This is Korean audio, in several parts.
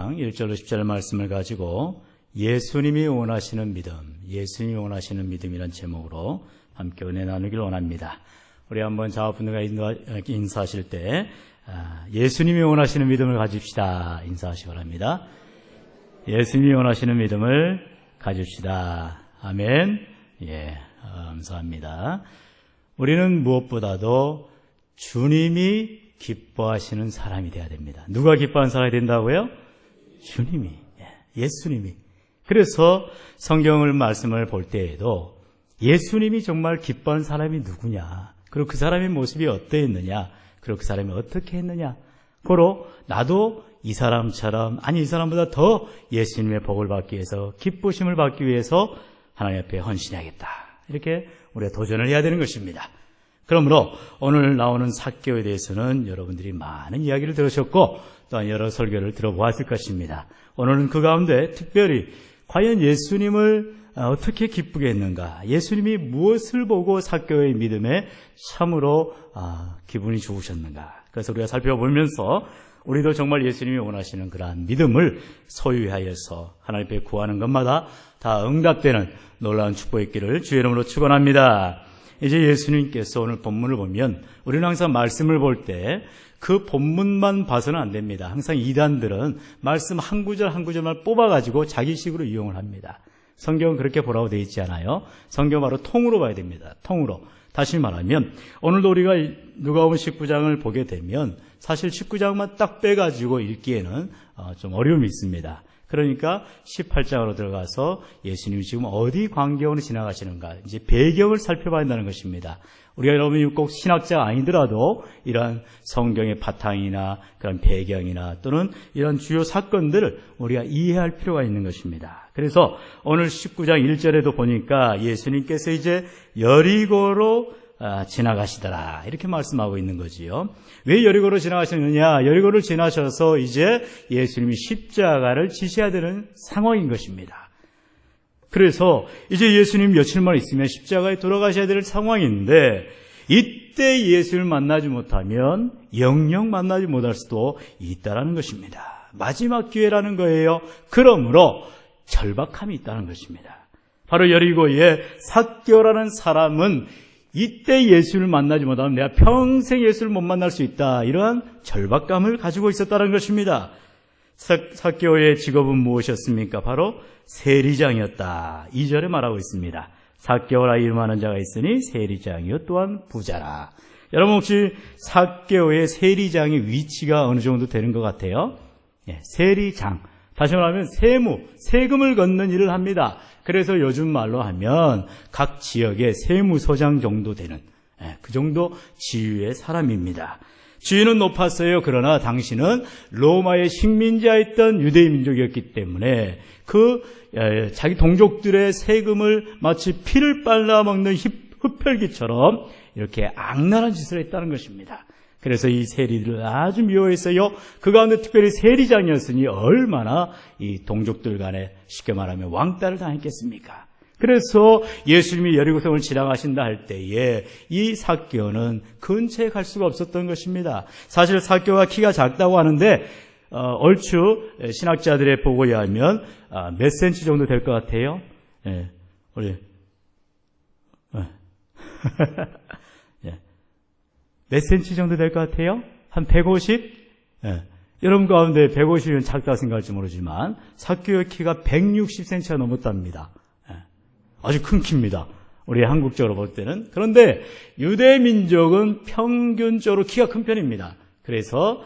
1절로 10절 말씀을 가지고 예수님이 원하시는 믿음, 예수님이 원하시는 믿음이라는 제목으로 함께 은혜 나누기를 원합니다. 우리 한번 자화분들과 인사하실 때 예수님이 원하시는 믿음을 가집시다 인사하시기 바랍니다. 예수님이 원하시는 믿음을 가집시다. 아멘. 예, 감사합니다. 우리는 무엇보다도 주님이 기뻐하시는 사람이 되어야 됩니다. 누가 기뻐하는 사람이 된다고요? 주님이, 예수님이. 그래서 성경을 말씀을 볼 때에도 예수님이 정말 기뻐하는 사람이 누구냐, 그리고 그 사람의 모습이 어떠했느냐, 그리고 그 사람이 어떻게 했느냐, 고로 나도 이 사람처럼, 아니 이 사람보다 더 예수님의 복을 받기 위해서, 기쁘심을 받기 위해서 하나님 앞에 헌신해야겠다, 이렇게 우리가 도전을 해야 되는 것입니다. 그러므로 오늘 나오는 삭개오에 대해서는 여러분들이 많은 이야기를 들으셨고 또한 여러 설교를 들어보았을 것입니다. 오늘은 그 가운데 특별히 과연 예수님을 어떻게 기쁘게 했는가, 예수님이 무엇을 보고 삭개오의 믿음에 참으로 기분이 좋으셨는가, 그래서 우리가 살펴보면서 우리도 정말 예수님이 원하시는 그러한 믿음을 소유하여서 하나님 앞에 구하는 것마다 다 응답되는 놀라운 축복이 있기를 주의 이름으로 축원합니다. 이제 예수님께서 오늘 본문을 보면 우리는 항상 말씀을 볼 때 그 본문만 봐서는 안 됩니다. 항상 이단들은 말씀 한 구절 한 구절만 뽑아가지고 자기식으로 이용을 합니다. 성경은 그렇게 보라고 되어 있지 않아요. 성경 바로 통으로 봐야 됩니다. 통으로. 다시 말하면 오늘도 우리가 누가복음 19장을 보게 되면 사실 19장만 딱 빼가지고 읽기에는 좀 어려움이 있습니다. 그러니까 18장으로 들어가서 예수님이 지금 어디 광경으로 지나가시는가, 이제 배경을 살펴봐야 한다는 것입니다. 우리가 여러분이 꼭 신학자가 아니더라도 이러한 성경의 바탕이나 그런 배경이나 또는 이런 주요 사건들을 우리가 이해할 필요가 있는 것입니다. 그래서 오늘 19장 1절에도 보니까 예수님께서 이제 여리고로 지나가시더라, 이렇게 말씀하고 있는 거지요. 왜 여리고로 지나가셨느냐? 여리고를 지나셔서 이제 예수님이 십자가를 지셔야 되는 상황인 것입니다. 그래서 이제 예수님 며칠만 있으면 십자가에 돌아가셔야 될 상황인데, 이때 예수를 만나지 못하면 영영 만나지 못할 수도 있다는 것입니다. 마지막 기회라는 거예요. 그러므로 절박함이 있다는 것입니다. 바로 여리고의 삭개오라는 사람은 이때 예수를 만나지 못하면 내가 평생 예수를 못 만날 수 있다, 이러한 절박감을 가지고 있었다는 것입니다. 삭개오의 직업은 무엇이었습니까? 바로 세리장이었다. 2절에 말하고 있습니다. 삭개오라 이름하는 자가 있으니 세리장이요 또한 부자라. 여러분 혹시 삭개오의 세리장의 위치가 어느 정도 되는 것 같아요? 세리장, 다시 말하면 세금을 걷는 일을 합니다. 그래서 요즘 말로 하면 각 지역의 세무서장 정도 되는 그 정도 지위의 사람입니다. 지위는 높았어요. 그러나 당신은 로마의 식민지였던 유대인 민족이었기 때문에 자기 동족들의 세금을 마치 피를 빨아먹는 흡혈귀처럼 이렇게 악랄한 짓을 했다는 것입니다. 그래서 이 세리들을 아주 미워했어요. 그 가운데 특별히 세리장이었으니 얼마나 이 동족들 간에 쉽게 말하면 왕따를 당했겠습니까? 그래서 예수님이 여리고성을 지나가신다 할 때에 이 삭개오는 근처에 갈 수가 없었던 것입니다. 사실 삭개오가 키가 작다고 하는데 얼추 신학자들의 보고에 하면 몇 센치 정도 될 것 같아요? 우리 몇 센치 정도 될 것 같아요? 한 150? 여러분 가운데 150이면 작다 생각할지 모르지만 삭개오의 키가 160cm가 넘었답니다. 아주 큰 키입니다. 우리 한국적으로 볼 때는. 그런데 유대 민족은 평균적으로 키가 큰 편입니다. 그래서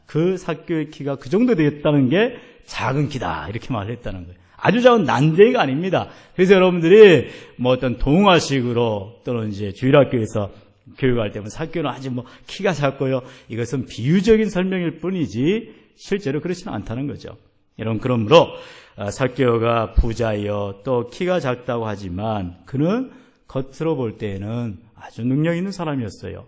그 삭개오의 키가 그 정도 되었다는 게 작은 키다, 이렇게 말했다는 거예요. 아주 작은 난쟁이가 아닙니다. 그래서 여러분들이 뭐 어떤 동화식으로 또는 이제 주일학교에서 교육할 때면 삭개오는 아주 키가 작고요, 이것은 비유적인 설명일 뿐이지 실제로 그렇지는 않다는 거죠. 여러분, 그러므로 삭개오가 부자여 또 키가 작다고 하지만 그는 겉으로 볼 때에는 아주 능력 있는 사람이었어요.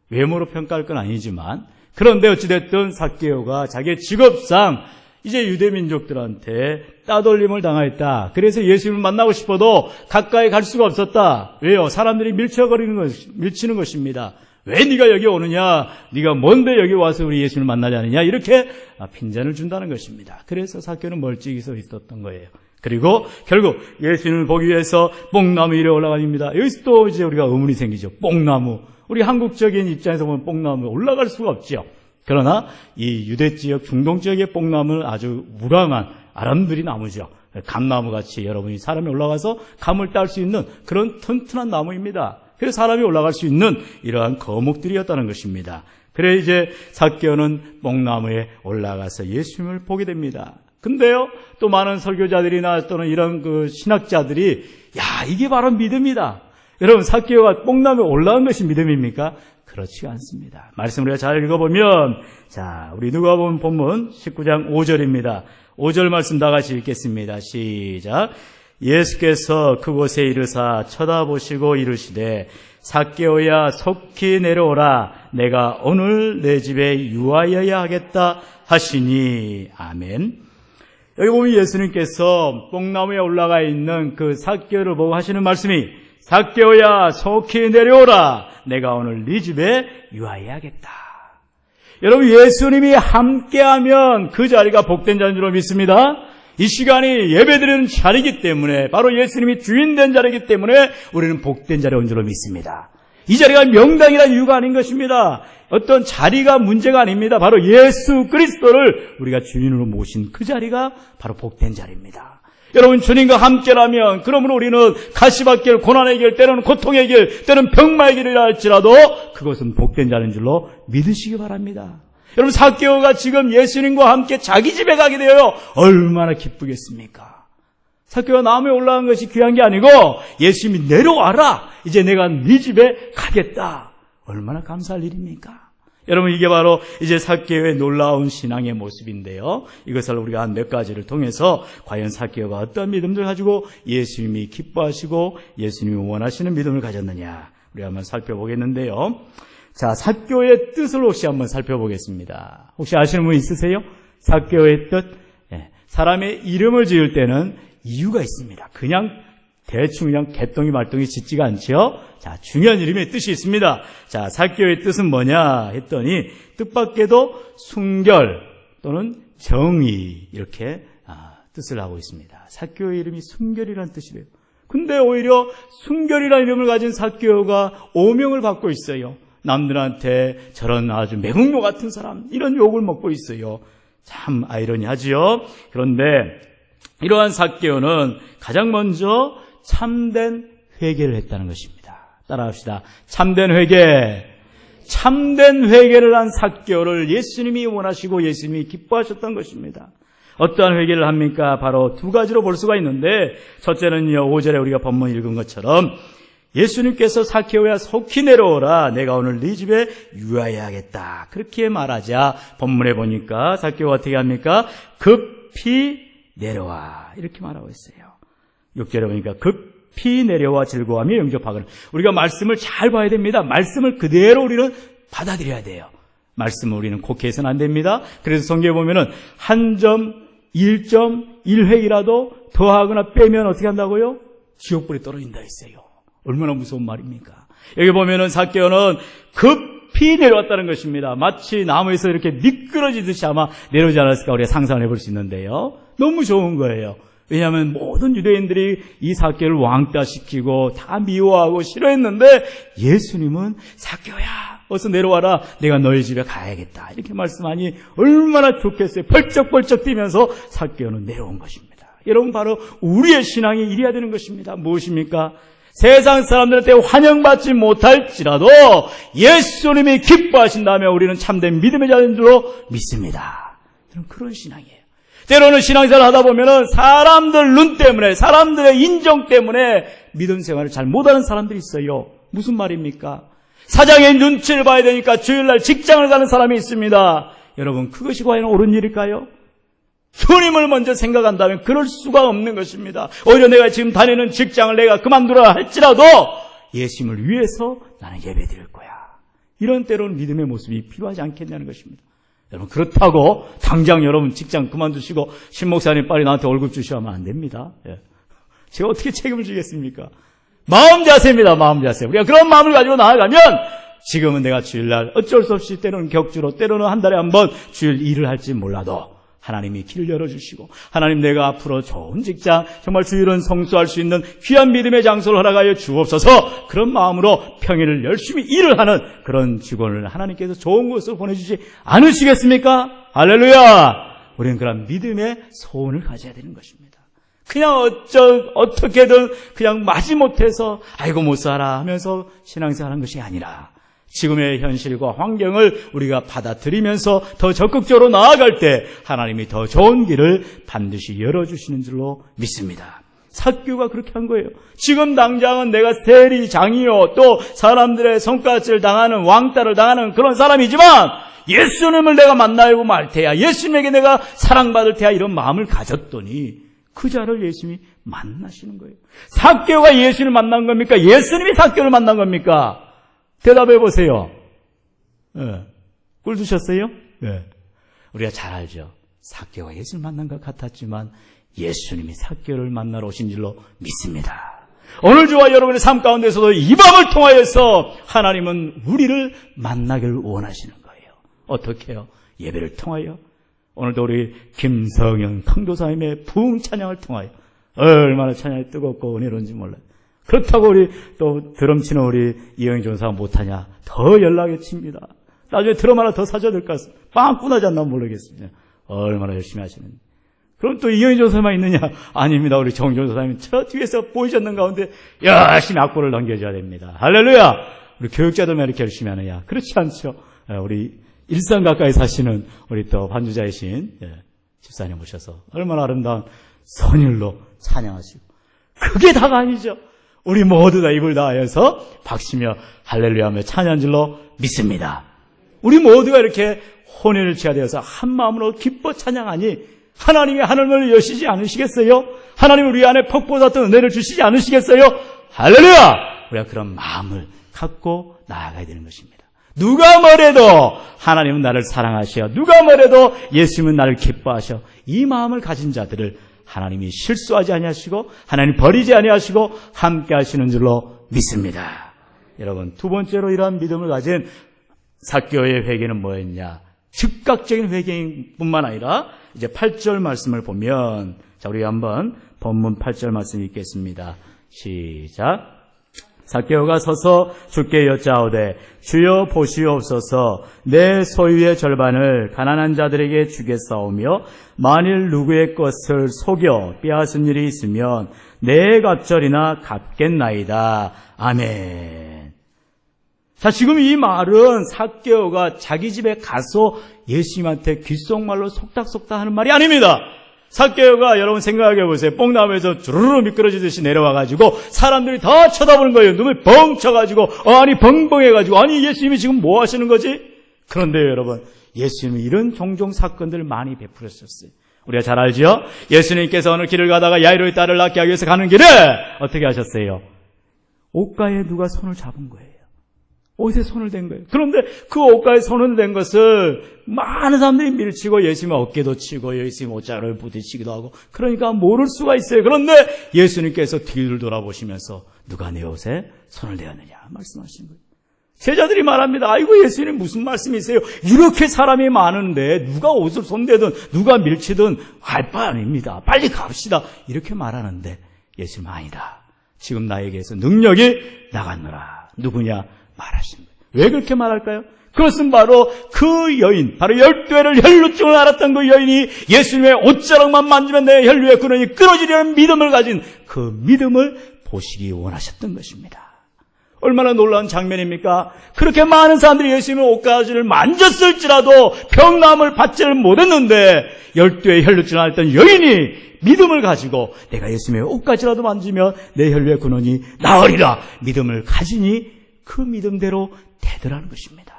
외모로 평가할 건 아니지만. 그런데 어찌됐든 삭개오가 자기의 직업상 이제 유대민족들한테 따돌림을 당하였다. 그래서 예수님을 만나고 싶어도 가까이 갈 수가 없었다. 왜요? 사람들이 밀치는 것입니다. 왜 네가 여기 오느냐? 네가 뭔데 여기 와서 우리 예수를 만나지 않느냐? 이렇게 핀잔을 준다는 것입니다. 그래서 삭개오는 멀찍이 서 있었던 거예요. 그리고 결국 예수님을 보기 위해서 뽕나무 위에 올라갑니다. 여기서 또 이제 우리가 의문이 생기죠. 뽕나무. 우리 한국적인 입장에서 보면 뽕나무 올라갈 수가 없죠. 그러나 이 유대 지역, 중동 지역의 뽕나무는 아주 우람한 아람들이 나무죠. 감나무 같이 여러분이 사람이 올라가서 감을 딸 수 있는 그런 튼튼한 나무입니다. 그래서 사람이 올라갈 수 있는 이러한 거목들이었다는 것입니다. 그래 이제 삭개오는 뽕나무에 올라가서 예수님을 보게 됩니다. 근데요, 또 많은 설교자들이나 또는 이런 신학자들이 야, 이게 바로 믿음이다. 여러분, 삭개오가 뽕나무에 올라간 것이 믿음입니까? 그렇지가 않습니다. 말씀을 우리가 잘 읽어보면, 자, 우리 누가복음 본문 19장 5절입니다. 5절 말씀 다 같이 읽겠습니다. 시작. 예수께서 그곳에 이르사 쳐다보시고 이르시되 삭개오야 속히 내려오라. 내가 오늘 내 집에 유하여야 하겠다 하시니. 아멘. 여기 보면 예수님께서 뽕나무에 올라가 있는 그 삭개오를 보고 하시는 말씀이 삭개오야 속히 내려오라. 내가 오늘 네 집에 유하여야겠다. 여러분, 예수님이 함께하면 그 자리가 복된 자인 줄로 믿습니다. 이 시간이 예배드리는 자리이기 때문에, 바로 예수님이 주인된 자리이기 때문에 우리는 복된 자리에 온 줄로 믿습니다. 이 자리가 명당이라는 이유가 아닌 것입니다. 어떤 자리가 문제가 아닙니다. 바로 예수 그리스도를 우리가 주인으로 모신 그 자리가 바로 복된 자리입니다. 여러분, 주님과 함께라면 그러므로 우리는 가시밭 길, 고난의 길, 때로는 고통의 길, 때로는 병마의 길이라 할지라도 그것은 복된 자리인 줄로 믿으시기 바랍니다. 여러분, 삭개오가 지금 예수님과 함께 자기 집에 가게 되어요. 얼마나 기쁘겠습니까? 삭개오가 나무에 올라간 것이 귀한 게 아니고 예수님이 내려와라. 이제 내가 네 집에 가겠다. 얼마나 감사할 일입니까? 여러분, 이게 바로 이제 삭개오의 놀라운 신앙의 모습인데요. 이것을 우리가 한 몇 가지를 통해서 과연 삭개오가 어떤 믿음을 가지고 예수님이 기뻐하시고 예수님이 원하시는 믿음을 가졌느냐, 우리가 한번 살펴보겠는데요. 자, 삭개오의 뜻을 혹시 한번 살펴보겠습니다. 혹시 아시는 분 있으세요? 삭개오의 뜻? 사람의 이름을 지을 때는 이유가 있습니다. 그냥 대충 그냥 개똥이 말똥이 짓지가 않죠. 자, 중요한 이름의 뜻이 있습니다. 자, 삭개오의 뜻은 뭐냐 했더니 뜻밖에도 순결 또는 정의, 이렇게 뜻을 하고 있습니다. 삭개오의 이름이 순결이라는 뜻이래요. 근데 오히려 순결이라는 이름을 가진 삭개오가 오명을 받고 있어요. 남들한테 저런 아주 매국노 같은 사람, 이런 욕을 먹고 있어요. 참 아이러니하지요. 그런데 이러한 삭개오는 가장 먼저 참된 회개를 했다는 것입니다. 따라합시다. 참된 회개. 참된 회개를 한 삭개오를 예수님이 원하시고 예수님이 기뻐하셨던 것입니다. 어떠한 회개를 합니까? 바로 두 가지로 볼 수가 있는데, 첫째는요, 5절에 우리가 본문 읽은 것처럼 예수님께서 삭개오야 속히 내려오라. 내가 오늘 네 집에 유하여야겠다. 그렇게 말하자 본문에 보니까 삭개오가 어떻게 합니까? 급히 내려와. 이렇게 말하고 있어요. 6절에 보니까 급히 내려와 즐거워하며 영접하거늘. 우리가 말씀을 잘 봐야 됩니다. 말씀을 그대로 우리는 받아들여야 돼요. 말씀을 우리는 곡해서는 안 됩니다. 그래서 성경에 보면은 한 점, 1.1획이라도 더하거나 빼면 어떻게 한다고요? 지옥불에 떨어진다 했어요. 얼마나 무서운 말입니까? 여기 보면은 삭개오는 급히 내려왔다는 것입니다. 마치 나무에서 이렇게 미끄러지듯이 아마 내려오지 않았을까 우리가 상상을 해볼 수 있는데요. 너무 좋은 거예요. 왜냐하면 모든 유대인들이 이 삭개오를 왕따시키고 다 미워하고 싫어했는데 예수님은 삭개오야 어서 내려와라. 내가 너희 집에 가야겠다. 이렇게 말씀하니 얼마나 좋겠어요. 벌쩍벌쩍 뛰면서 삭개오는 내려온 것입니다. 여러분, 바로 우리의 신앙이 이래야 되는 것입니다. 무엇입니까? 세상 사람들한테 환영받지 못할지라도 예수님이 기뻐하신다면 우리는 참된 믿음의 자인 줄로 믿습니다. 그런 신앙이에요. 때로는 신앙생활을 하다 보면은 사람들 눈 때문에, 사람들의 인정 때문에 믿음 생활을 잘 못하는 사람들이 있어요. 무슨 말입니까? 사장의 눈치를 봐야 되니까 주일날 직장을 가는 사람이 있습니다. 여러분, 그것이 과연 옳은 일일까요? 주님을 먼저 생각한다면 그럴 수가 없는 것입니다. 오히려 내가 지금 다니는 직장을 내가 그만두라 할지라도 예수님을 위해서 나는 예배드릴 거야. 이런 때로는 믿음의 모습이 필요하지 않겠냐는 것입니다. 여러분, 그렇다고 당장 여러분 직장 그만두시고 신목사님 빨리 나한테 월급 주시오 하면 안 됩니다. 제가 어떻게 책임을 지겠습니까? 마음 자세입니다. 마음 자세. 우리가 그런 마음을 가지고 나아가면 지금은 내가 주일날 어쩔 수 없이 때로는 격주로 때로는 한 달에 한 번 주일 일을 할지 몰라도 하나님이 길을 열어주시고 하나님 내가 앞으로 좋은 직장 정말 주일은 성수할 수 있는 귀한 믿음의 장소를 허락하여 주옵소서 그런 마음으로 평일을 열심히 일을 하는 그런 직원을 하나님께서 좋은 곳으로 보내주지 않으시겠습니까? 할렐루야! 우리는 그런 믿음의 소원을 가져야 되는 것입니다. 그냥 어떻게든 그냥 마지못해서 아이고 못 살아 하면서 신앙생활하는 것이 아니라 지금의 현실과 환경을 우리가 받아들이면서 더 적극적으로 나아갈 때 하나님이 더 좋은 길을 반드시 열어주시는 줄로 믿습니다. 삭개오가 그렇게 한 거예요. 지금 당장은 내가 세리장이요 또 사람들의 손가락질 당하는 왕따를 당하는 그런 사람이지만 예수님을 내가 만나고 말 테야 예수님에게 내가 사랑받을 테야 이런 마음을 가졌더니 그 자를 예수님이 만나시는 거예요. 삭개오가 예수님을 만난 겁니까? 예수님이 삭개오를 만난 겁니까? 대답해 보세요. 꿀 드셨어요? 네. 우리가 잘 알죠. 삭개오가 예수를 만난 것 같았지만 예수님이 삭개오를 만나러 오신 줄로 믿습니다. 오늘 저와 여러분의 삶 가운데서도 이 밤을 통하여서 하나님은 우리를 만나기를 원하시는 거예요. 어떻게 해요? 예배를 통하여 오늘도 우리 김성현 강도사님의 부흥 찬양을 통하여 얼마나 찬양이 뜨겁고 은혜로운지 몰라요. 그렇다고 우리 또 드럼 치는 우리 이영희 전사가 못하냐? 더 연락이 칩니다. 나중에 드럼 하나 더 사줘야 될 것 같습니다. 빵꾸나지 않나 모르겠습니다. 얼마나 열심히 하시는지. 그럼 또 이영희 전사만 있느냐? 아닙니다. 우리 정jon 전사님 저 뒤에서 보이셨는 가운데 열심히 악보를 넘겨줘야 됩니다. 할렐루야! 우리 교육자들만 이렇게 열심히 하느냐? 그렇지 않죠. 우리 일산 가까이 사시는 우리 또 반주자이신 집사님 오셔서 얼마나 아름다운 선율로 찬양하시고 그게 다가 아니죠. 우리 모두 다 입을 다하여서 박시며 할렐루야하며 찬양한 줄로 믿습니다. 우리 모두가 이렇게 혼인을 취하되어서 한 마음으로 기뻐 찬양하니 하나님이 하늘문을 여시지 않으시겠어요? 하나님이 우리 안에 폭포같은 은혜를 주시지 않으시겠어요? 할렐루야! 우리가 그런 마음을 갖고 나아가야 되는 것입니다. 누가 뭐래도 하나님은 나를 사랑하셔. 누가 뭐래도 예수님은 나를 기뻐하셔. 이 마음을 가진 자들을 하나님이 실수하지 아니하시고 하나님 버리지 아니하시고 함께 하시는 줄로 믿습니다. 여러분 두 번째로 이러한 믿음을 가진 삭개오의 회개는 뭐였냐? 즉각적인 회개뿐만 아니라 이제 8절 말씀을 보면 자 우리 한번 본문 8절 말씀 읽겠습니다. 시작. 삭개오가 서서 주께 여짜오되 주여 보시옵소서 내 소유의 절반을 가난한 자들에게 주겠사오며 만일 누구의 것을 속여 빼앗은 일이 있으면 내 갑절이나 갚겠나이다. 아멘. 자 지금 이 말은 삭개오가 자기 집에 가서 예수님한테 귓속말로 속닥속닥 하는 말이 아닙니다. 삭개오가 여러분 생각해 보세요. 뽕나무에서 주르르 미끄러지듯이 내려와가지고 사람들이 다 쳐다보는 거예요. 눈을 뻥 쳐가지고 아니 벙벙해가지고 아니 예수님이 지금 뭐 하시는 거지? 그런데요 여러분 예수님이 이런 종종 사건들을 많이 베풀었었어요. 우리가 잘 알죠? 예수님께서 어느 길을 가다가 야이로의 딸을 낳게 하기 위해서 가는 길에 어떻게 하셨어요? 옷가에 누가 손을 잡은 거예요. 옷에 손을 댄 거예요. 그런데 그 옷가에 손을 댄 것을 많은 사람들이 밀치고 예수님 어깨도 치고 예수님 옷자락을 부딪히기도 하고 그러니까 모를 수가 있어요. 그런데 예수님께서 뒤를 돌아보시면서 누가 내 옷에 손을 대었느냐 말씀하신 거예요. 제자들이 말합니다. 아이고 예수님 무슨 말씀이세요? 이렇게 사람이 많은데 누가 옷을 손대든 누가 밀치든 할 바 아닙니다. 빨리 갑시다. 이렇게 말하는데 예수님 아니다. 지금 나에게서 능력이 나갔노라. 누구냐? 말하신 거예요. 왜 그렇게 말할까요? 그것은 바로 그 여인, 바로 12회를 혈루증을 앓았던 그 여인이 예수님의 옷자락만 만지면 내 혈류의 근원이 끊어지려는 믿음을 가진 그 믿음을 보시기 원하셨던 것입니다. 얼마나 놀라운 장면입니까? 그렇게 많은 사람들이 예수님의 옷가지를 만졌을지라도 병남을 받지를 못했는데 12회의 혈루증을 앓았던 여인이 믿음을 가지고 내가 예수님의 옷가지라도 만지면 내 혈류의 근원이 나으리라 믿음을 가지니 그 믿음대로 되더라는 것입니다.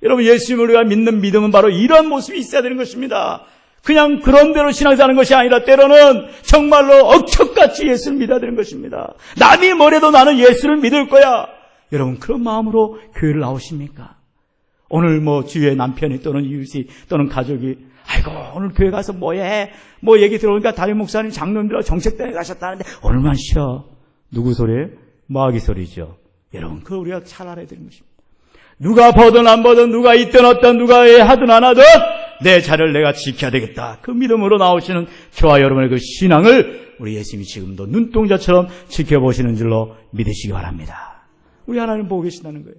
여러분 예수님을 우리가 믿는 믿음은 바로 이런 모습이 있어야 되는 것입니다. 그냥 그런 대로 신앙생활하는 것이 아니라 때로는 정말로 억척같이 예수를 믿어야 되는 것입니다. 남이 뭐래도 나는 예수를 믿을 거야. 여러분 그런 마음으로 교회를 나오십니까? 오늘 뭐 주위에 남편이 또는 이웃이 또는 가족이 아이고 오늘 교회 가서 뭐해? 뭐 얘기 들어오니까 담임 목사님 장로님들하고 정책대회 가셨다는데 오늘만 쉬어. 누구 소리예요? 마귀 소리죠. 여러분, 그걸 우리가 잘 알아야 되는 것입니다. 누가 보든 안 보든, 누가 있든 없든, 누가 하든 안 하든 내 자리를 내가 지켜야 되겠다. 그 믿음으로 나오시는 저와 여러분의 그 신앙을 우리 예수님이 지금도 눈동자처럼 지켜보시는 줄로 믿으시기 바랍니다. 우리 하나님 보고 계신다는 거예요.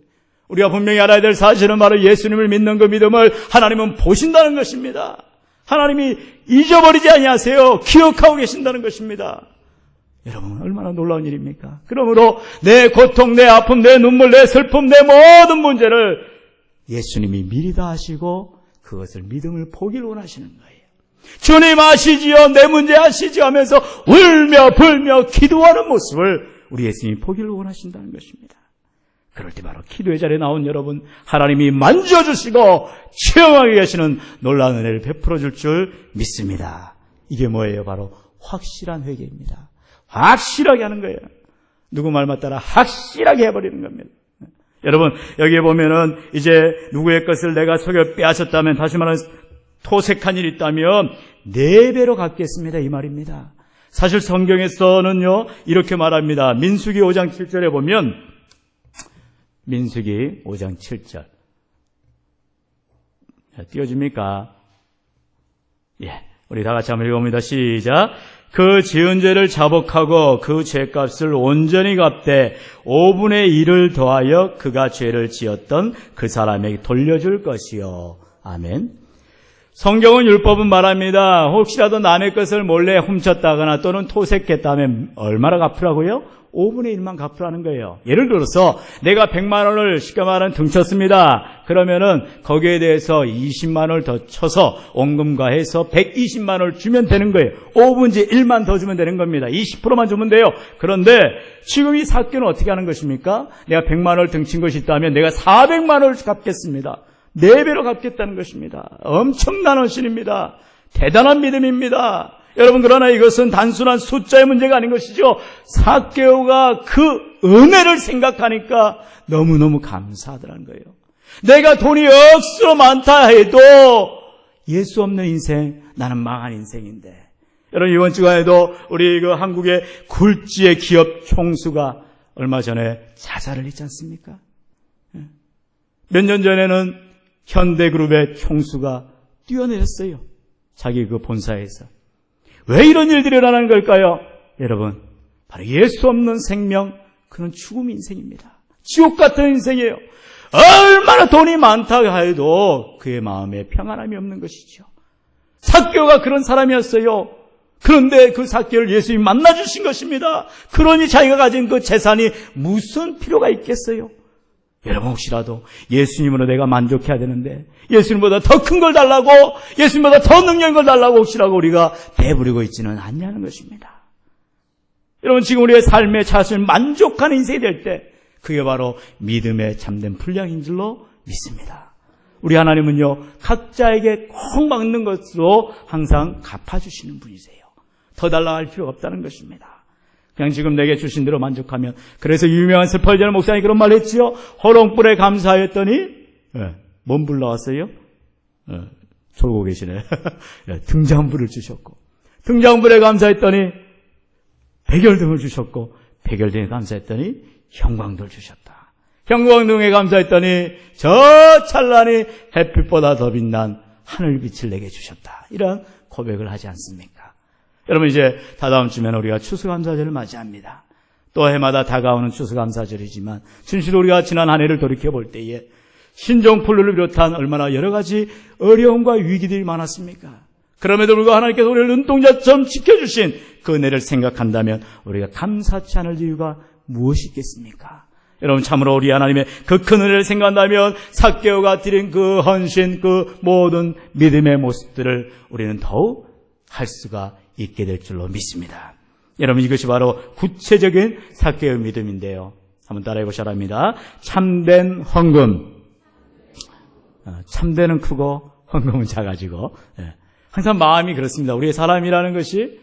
우리가 분명히 알아야 될 사실은 바로 예수님을 믿는 그 믿음을 하나님은 보신다는 것입니다. 하나님이 잊어버리지 아니하세요. 기억하고 계신다는 것입니다. 여러분, 얼마나 놀라운 일입니까? 그러므로 내 고통, 내 아픔, 내 눈물, 내 슬픔, 내 모든 문제를 예수님이 미리 다 아시고 그것을 믿음을 보기를 원하시는 거예요. 주님 아시지요, 내 문제 아시지요 하면서 울며 불며 기도하는 모습을 우리 예수님이 보기를 원하신다는 것입니다. 그럴 때 바로 기도의 자리에 나온 여러분, 하나님이 만져주시고 체험하게 계시는 놀라운 은혜를 베풀어 줄 줄 믿습니다. 이게 뭐예요? 바로 확실한 회개입니다. 확실하게 하는 거예요. 누구 말만 따라 확실하게 해버리는 겁니다. 여러분, 여기에 보면은 이제 누구의 것을 내가 속여 빼앗았다면, 다시 말하면 토색한 일이 있다면 4배로 갚겠습니다, 이 말입니다. 사실 성경에서는요 이렇게 말합니다. 민수기 5장 7절에 보면, 민수기 5장 7절 띄워줍니까? 예, 우리 다 같이 한번 읽어봅니다. 시작. 그 지은 죄를 자복하고 그 죄값을 온전히 갚되 5분의 1을 더하여 그가 죄를 지었던 그 사람에게 돌려줄 것이요. 아멘. 성경은, 율법은 말합니다. 혹시라도 남의 것을 몰래 훔쳤다거나 또는 토색했다면 얼마나 갚으라고요? 5분의 1만 갚으라는 거예요. 예를 들어서 내가 100만 원을 쉽게 말하면 등쳤습니다. 그러면은 거기에 대해서 20만 원을 더 쳐서 원금과해서 120만 원을 주면 되는 거예요. 5분의 1만 더 주면 되는 겁니다. 20%만 주면 돼요. 그런데 지금 이 사건은 어떻게 하는 것입니까? 내가 100만 원을 등친 것이 있다면 내가 400만 원을 갚겠습니다. 4배로 갚겠다는 것입니다. 엄청난 헌신입니다. 대단한 믿음입니다. 여러분, 그러나 이것은 단순한 숫자의 문제가 아닌 것이죠. 삭개오가 그 은혜를 생각하니까 너무너무 감사하더라는 거예요. 내가 돈이 억수로 많다 해도 예수 없는 인생, 나는 망한 인생인데. 여러분, 이번 주간에도 우리 그 한국의 굴지의 기업 총수가 얼마 전에 자살을 했지 않습니까? 몇 년 전에는 현대그룹의 총수가 뛰어내렸어요. 자기 그 본사에서. 왜 이런 일들이 일어나는 걸까요? 여러분, 바로 예수 없는 생명, 그는 죽음 인생입니다. 지옥 같은 인생이에요. 얼마나 돈이 많다 해도 그의 마음에 평안함이 없는 것이죠. 삭개오가 그런 사람이었어요. 그런데 그 삭개오를 예수님이 만나주신 것입니다. 그러니 자기가 가진 그 재산이 무슨 필요가 있겠어요? 여러분, 혹시라도 예수님으로 내가 만족해야 되는데 예수님보다 더 큰 걸 달라고, 예수님보다 더 능력을 달라고 혹시라도 우리가 배부리고 있지는 않냐는 것입니다. 여러분, 지금 우리의 삶의 자신을 만족하는 인생이 될 때 그게 바로 믿음의 참된 분량인 줄로 믿습니다. 우리 하나님은요, 각자에게 꼭 맞는 것으로 항상 갚아주시는 분이세요. 더 달라고 할 필요가 없다는 것입니다. 그냥 지금 내게 주신 대로 만족하면. 그래서 유명한 스펄전 목사님이 그런 말을 했지요. 호롱불에 감사했더니 뭔 불 나왔어요? 졸고 계시네. 등잔불을 주셨고, 등잔불에 감사했더니 백열등을 주셨고, 백열등에 감사했더니 형광등을 주셨다. 형광등에 감사했더니 저 찬란히 햇빛보다 더 빛난 하늘빛을 내게 주셨다. 이런 고백을 하지 않습니까? 여러분, 이제 다다음 주면 우리가 추수감사절을 맞이합니다. 또 해마다 다가오는 추수감사절이지만 진실로 우리가 지난 한 해를 돌이켜볼 때에 신종플루를 비롯한 얼마나 여러 가지 어려움과 위기들이 많았습니까? 그럼에도 불구하고 하나님께서 우리를 눈동자처럼 지켜주신 그 은혜를 생각한다면 우리가 감사치 않을 이유가 무엇이 있겠습니까? 여러분, 참으로 우리 하나님의 그 큰 은혜를 생각한다면 삭개오가 드린 그 헌신, 그 모든 믿음의 모습들을 우리는 더욱 할 수가 있게 될 줄로 믿습니다. 여러분, 이것이 바로 구체적인 삭개오의 믿음인데요. 한번 따라해 보셔야 합니다. 참된 헌금. 참되는 크고 헌금은 작아지고. 항상 마음이 그렇습니다. 우리의 사람이라는 것이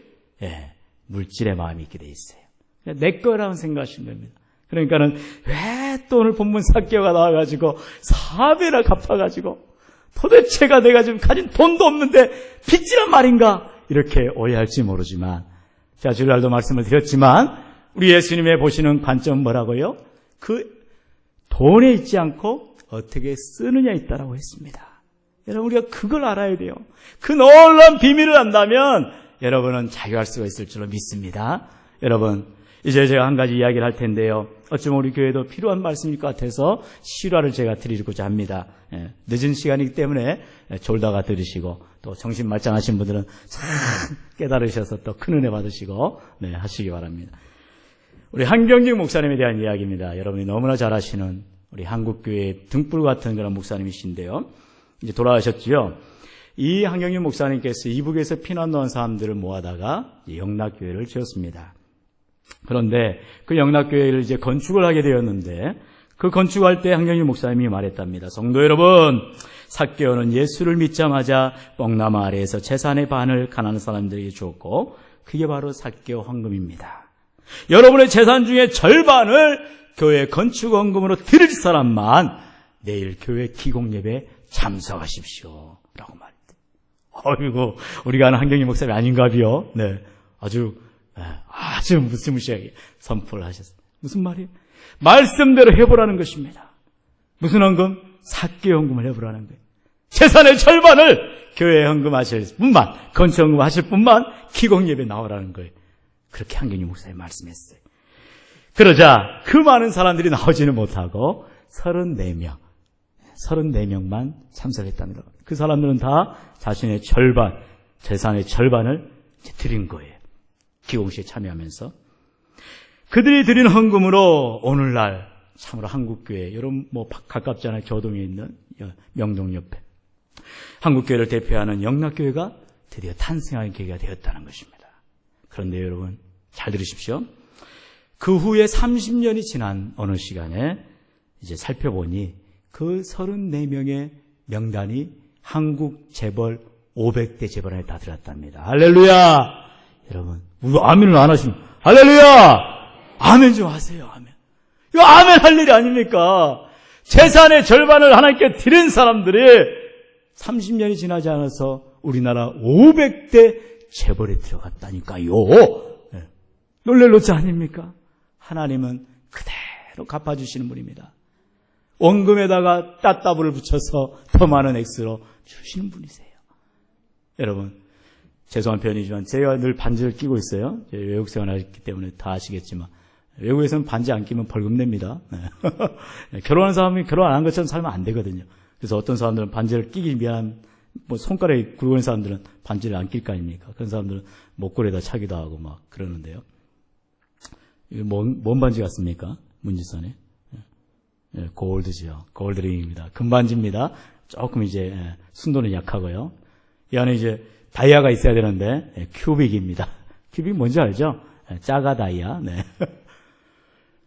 물질의 마음이 있게 돼 있어요. 내 거라고 생각하시면 됩니다. 그러니까는 왜 또 오늘 본문 삭개오가 나와가지고 4배나 갚아가지고 도대체가 내가 지금 가진 돈도 없는데 빚이란 말인가? 이렇게 오해할지 모르지만, 제가 주일날도 말씀을 드렸지만 우리 예수님의 보시는 관점은 뭐라고요? 그 돈에 있지 않고 어떻게 쓰느냐에 있다라고 했습니다. 여러분, 우리가 그걸 알아야 돼요. 그 놀라운 비밀을 안다면 여러분은 자유할 수가 있을 줄로 믿습니다. 여러분, 이제 제가 한 가지 이야기를 할 텐데요. 어쩌면 우리 교회도 필요한 말씀일 것 같아서 실화를 제가 드리고자 합니다. 늦은 시간이기 때문에 졸다가 들으시고 또 정신 말짱하신 분들은 참 깨달으셔서 또 큰 은혜 받으시고 하시기 바랍니다. 우리 한경직 목사님에 대한 이야기입니다. 여러분이 너무나 잘 아시는 우리 한국교회 등불 같은 그런 목사님이신데요. 이제 돌아가셨지요. 이 한경직 목사님께서 이북에서 피난 온 사람들을 모아다가 영락교회를 지었습니다. 그런데 그 영락교회를 이제 건축을 하게 되었는데 그 건축할 때 한경직 목사님이 말했답니다. 성도 여러분, 삭개오는 예수를 믿자마자 뽕나무 아래에서 재산의 반을 가난한 사람들에게 주었고 그게 바로 삭개오 헌금입니다. 여러분의 재산 중에 절반을 교회 건축 헌금으로 드릴 사람만 내일 교회 기공 예배에 참석하십시오 라고 말했대. 어이구, 우리가 아는 한경직 목사님이 아닌가비요. 아주 무시무시하게 선포를 하셨어요. 무슨 말이에요? 말씀대로 해보라는 것입니다. 무슨 헌금? 삭개오 헌금을 해보라는 거예요. 재산의 절반을 교회에 헌금하실 뿐만, 건축 헌금하실 뿐만 기공 예배에 나오라는 거예요. 그렇게 한경직 목사님이 말씀했어요. 그러자 그 많은 사람들이 나오지는 못하고 34명만 참석했답니다. 그 사람들은 다 자신의 절반, 재산의 절반을 드린 거예요. 기공식에 참여하면서. 그들이 드린 헌금으로 오늘날 참으로 한국교회, 여러분 가깝잖아요. 교동에 있는 명동 옆에. 한국교회를 대표하는 영락교회가 드디어 탄생하는 계기가 되었다는 것입니다. 그런데 여러분 잘 들으십시오. 그 후에 30년이 지난 어느 시간에 이제 살펴보니 그 34명의 명단이 한국 재벌 500대 재벌 안에 다 들어갔답니다. 할렐루야! 여러분, 아멘을 안 하시면 할렐루야! 아멘 좀 하세요. 아멘. 이거 아멘 할 일이 아닙니까? 재산의 절반을 하나님께 드린 사람들이 30년이 지나지 않아서 우리나라 500대 재벌에 들어갔다니까요. 놀랄 노치 아닙니까? 하나님은 그대로 갚아주시는 분입니다. 원금에다가 따따블을 붙여서 더 많은 액수로 주시는 분이세요. 여러분, 죄송한 표현이지만 제가 늘 반지를 끼고 있어요. 외국 생활을 했기 때문에 다 아시겠지만 외국에서는 반지 안 끼면 벌금 냅니다. 결혼한 사람이 결혼 안 한 것처럼 살면 안 되거든요. 그래서 어떤 사람들은 반지를 끼기 위한 손가락에 굵은 사람들은 반지를 안 낄 거 아닙니까? 그런 사람들은 목걸이에다 차기도 하고 막 그러는데요. 이거 뭔 반지 같습니까? 문지선에. 골드지요. 골드링입니다. 금반지입니다. 조금 이제 순도는 약하고요. 이 안에 이제 다이아가 있어야 되는데 큐빅입니다. 큐빅 뭔지 알죠? 짜가 다이아. 네.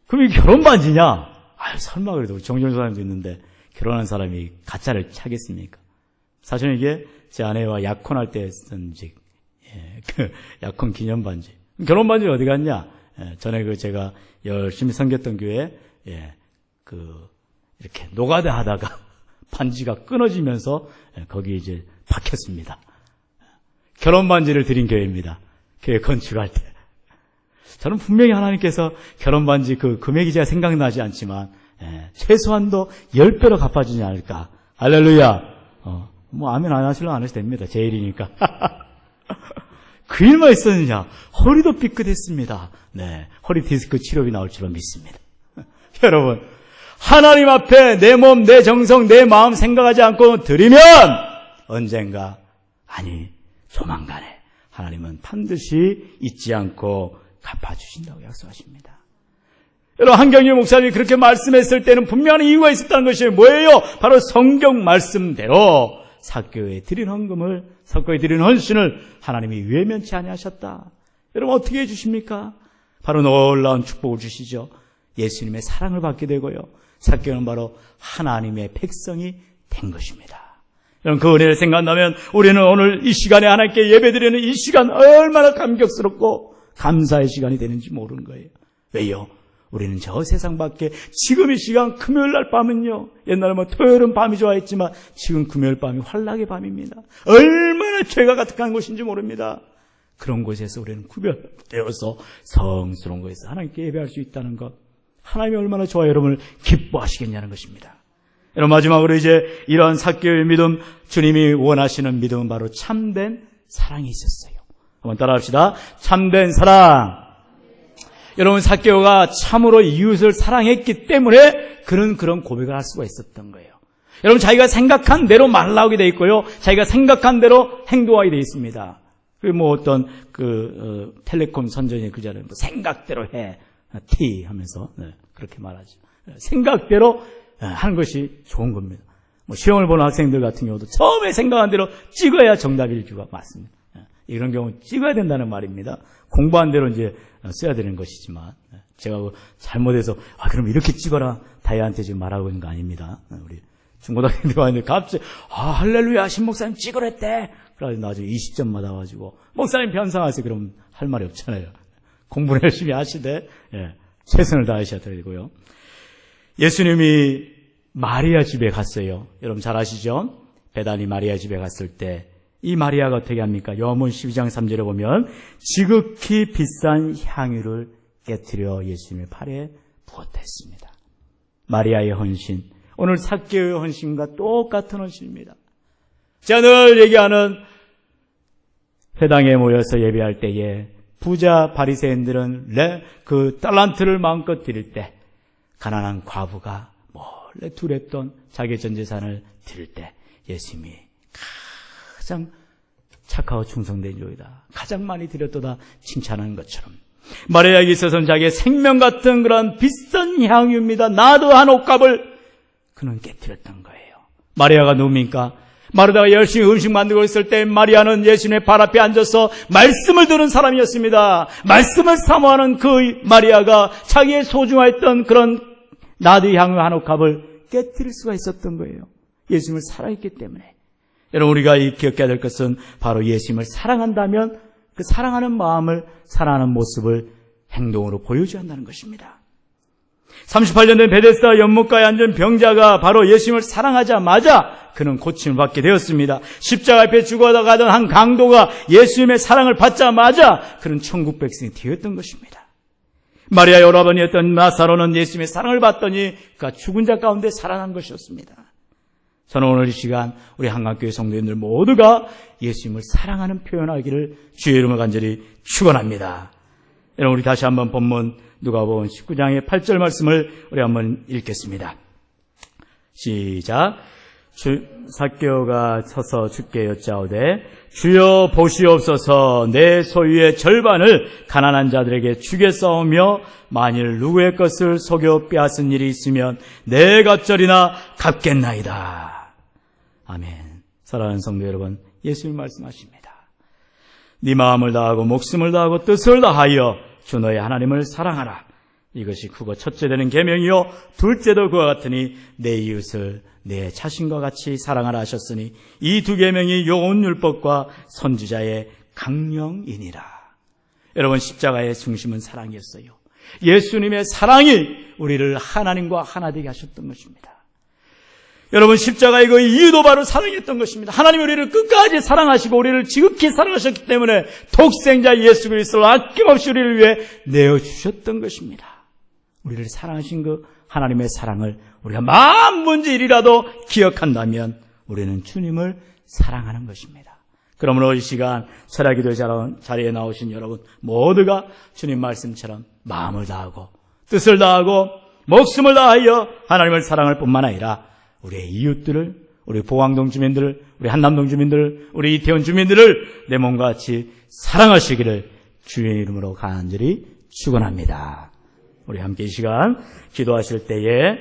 그럼 이게 결혼 반지냐? 설마 그래도 정정 사람도 있는데 결혼한 사람이 가짜를 차겠습니까? 사실은 이게 제 아내와 약혼할 때 쓴 그 약혼 기념 반지. 결혼 반지 어디 갔냐? 전에 제가 열심히 섬겼던 교회에 이렇게 노가다 하다가 반지가 끊어지면서 거기 이제 박혔습니다. 결혼 반지를 드린 교회입니다. 교회 건축할 때. 저는 분명히 하나님께서 결혼 반지 그 금액이 제가 생각나지 않지만 최소한도 10배로 갚아주지 않을까. 할렐루야. 아멘 안 하시려면 안 하셔도 됩니다. 제 일이니까. 그 일만 있었느냐. 허리도 삐끗했습니다. 네, 허리 디스크 치료비 나올 줄로 믿습니다. 여러분, 하나님 앞에 내 몸, 내 정성, 내 마음 생각하지 않고 드리면 언젠가, 아니 조만간에 하나님은 반드시 잊지 않고 갚아주신다고 약속하십니다. 여러분, 한경직 목사님이 그렇게 말씀했을 때는 분명한 이유가 있었다는 것이 뭐예요? 바로 성경 말씀대로 삭개오에 드린 헌금을, 삭개오에 드린 헌신을 하나님이 외면치 아니하셨다. 여러분, 어떻게 해주십니까? 바로 놀라운 축복을 주시죠. 예수님의 사랑을 받게 되고요. 삭개오는 바로 하나님의 백성이 된 것입니다. 여러분, 그 은혜를 생각한다면 우리는 오늘 이 시간에 하나님께 예배드리는 이 시간 얼마나 감격스럽고 감사의 시간이 되는지 모르는 거예요. 왜요? 우리는 저 세상 밖에 지금 이 시간 금요일 날 밤은요, 옛날에 토요일은 밤이 좋아했지만 지금 금요일 밤이 환락의 밤입니다. 얼마나 죄가 가득한 곳인지 모릅니다. 그런 곳에서 우리는 구별되어서 성스러운 곳에서 하나님께 예배할 수 있다는 것, 하나님이 얼마나 저와 여러분을 기뻐하시겠냐는 것입니다. 여러분, 마지막으로 이제 이러한 삭개오의 믿음, 주님이 원하시는 믿음은 바로 참된 사랑이 있었어요. 한번 따라합시다. 참된 사랑. 여러분, 삭개오가 참으로 이웃을 사랑했기 때문에 그런 고백을 할 수가 있었던 거예요. 여러분, 자기가 생각한 대로 말 나오게 돼 있고요, 자기가 생각한 대로 행동하게 돼 있습니다. 어떤 텔레콤 선전이 그 전에 생각대로 해 T 하면서 그렇게 말하죠. 생각대로 하는 것이 좋은 겁니다. 시험을 보는 학생들 같은 경우도 처음에 생각한 대로 찍어야 정답일 줄가 맞습니다. 이런 경우 찍어야 된다는 말입니다. 공부한 대로 이제 써야 되는 것이지만, 제가 잘못해서 그럼 이렇게 찍어라 다이한테 지금 말하고 있는 거 아닙니다. 우리 중고등학생들 왔는데 갑자기 할렐루야 신목사님 찍으랬대. 그래가지고 나중에 20점 받아가지고 목사님 변상하세요. 그러면 할 말이 없잖아요. 공부를 열심히 하시되 최선을 다하셔야 되고요. 예수님이 마리아 집에 갔어요. 여러분 잘 아시죠? 베다니 마리아 집에 갔을 때 이 마리아가 어떻게 합니까? 요한복음 12장 3절에 보면 지극히 비싼 향유를 깨뜨려 예수님의 팔에 부었다 했습니다. 마리아의 헌신, 오늘 삭개오의 헌신과 똑같은 헌신입니다. 제가 늘 얘기하는 회당에 모여서 예배할 때에 부자 바리새인들은 그 달란트를 마음껏 드릴 때, 가난한 과부가 몰래 두랬던 자기의 전 재산을 드릴 때 예수님이 가장 착하고 충성된 자이다, 가장 많이 드렸도다 칭찬하는 것처럼 마리아에게 있어서는 자기의 생명 같은 그런 비싼 향유입니다. 나도 한 옷값을 그는 깨뜨렸던 거예요. 마리아가 누굽니까? 마르다가 열심히 음식 만들고 있을 때 마리아는 예수님의 발 앞에 앉아서 말씀을 들은 사람이었습니다. 말씀을 사모하는 그 마리아가 자기의 소중했던 그런 나드의 향유 한 옷값을 깨뜨릴 수가 있었던 거예요. 예수님을 사랑했기 때문에. 여러분, 우리가 기억해야 될 것은 바로 예수님을 사랑한다면 그 사랑하는 마음을, 사랑하는 모습을 행동으로 보여줘야 한다는 것입니다. 38년 된 베데스다 연못가에 앉은 병자가 바로 예수님을 사랑하자마자 그는 고침을 받게 되었습니다. 십자가 앞에 죽어가던 한 강도가 예수님의 사랑을 받자마자 그는 천국 백성이 되었던 것입니다. 마리아의 오라버니였던 나사로는 예수님의 사랑을 받더니 그가 죽은 자 가운데 살아난 것이었습니다. 저는 오늘 이 시간 우리 한강교회 성도님들 모두가 예수님을 사랑하는 표현하기를 주의 이름으로 간절히 축원합니다. 여러분, 우리 다시 한번 본문 누가복음 19장의 8절 말씀을 우리 한번 읽겠습니다. 시작. 삭개오가 서서 주께 여짜오되 주여 보시옵소서, 내 소유의 절반을 가난한 자들에게 주겠사오며 만일 누구의 것을 속여 빼앗은 일이 있으면 내 갑절이나 갚겠나이다. 아멘. 사랑하는 성도 여러분, 예수님 말씀하십니다. 네 마음을 다하고 목숨을 다하고 뜻을 다하여 주 너의 하나님을 사랑하라. 이것이 크고 첫째 되는 계명이요 둘째도 그와 같으니 내 이웃을 내 자신과 같이 사랑하라 하셨으니 이 두 계명이 온 율법과 선지자의 강령이니라. 여러분, 십자가의 중심은 사랑이었어요. 예수님의 사랑이 우리를 하나님과 하나 되게 하셨던 것입니다. 여러분, 십자가의 그 이유도 바로 사랑이었던 것입니다. 하나님이 우리를 끝까지 사랑하시고 우리를 지극히 사랑하셨기 때문에 독생자 예수 그리스도를 아낌없이 우리를 위해 내어주셨던 것입니다. 우리를 사랑하신 그 하나님의 사랑을 우리가 만분의 일이라도 기억한다면 우리는 주님을 사랑하는 것입니다. 그러므로 이 시간 철야기도 자리에 나오신 여러분 모두가 주님 말씀처럼 마음을 다하고 뜻을 다하고 목숨을 다하여 하나님을 사랑할 뿐만 아니라 우리의 이웃들을, 우리 보왕동 주민들을, 우리 한남동 주민들을, 우리 이태원 주민들을 내 몸과 같이 사랑하시기를 주의 이름으로 간절히 축원합니다. 우리 함께 이 시간 기도하실 때에